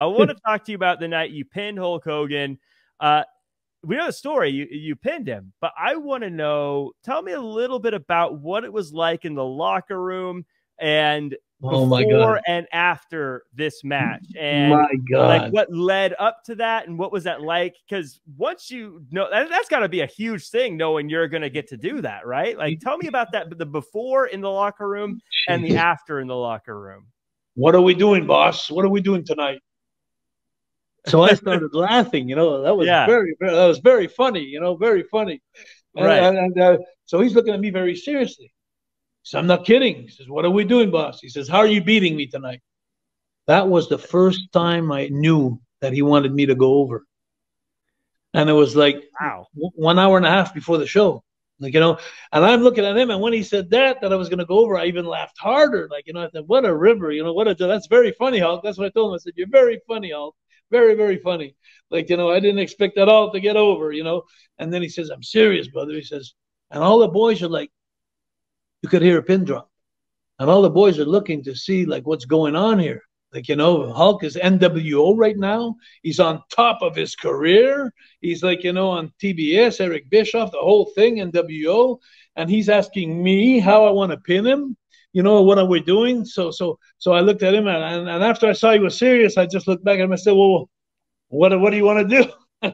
I want to talk to you about the night you pinned Hulk Hogan. Uh, we know the story. You pinned him, but I want to know. Tell me a little bit about what it was like in the locker room and Oh my before God. and after this match, and My like God. what led up to that, and what was that like? Because once you know that's got to be a huge thing, knowing you're going to get to do that, right? Like, tell me about that, the before in the locker room and the Jeez. after in the locker room. What are we doing, boss? What are we doing tonight? So I started laughing. Yeah, That was very funny. Very funny. And, right. and, and uh, so he's looking at me very seriously. So I'm not kidding. He says, "What are we doing, boss?" He says, "How are you beating me tonight?" That was the first time I knew that he wanted me to go over. And it was like Wow. 1 hour and a half before the show. And I'm looking at him, and when he said that I was going to go over, I even laughed harder. I said, "What a river, that's very funny, Hulk." That's what I told him. I said, "You're very funny, Hulk. Very, very funny." I didn't expect that all to get over. And then he says, "I'm serious, brother." He says, and all the boys are like, you could hear a pin drop. And all the boys are looking to see like what's going on here. Hulk is NWO right now. He's on top of his career. He's on TBS, Eric Bischoff, the whole thing, NWO, and he's asking me how I want to pin him. What are we doing? So I looked at him, and after I saw he was serious, I just looked back at him and said, "Well, what do you want to do?"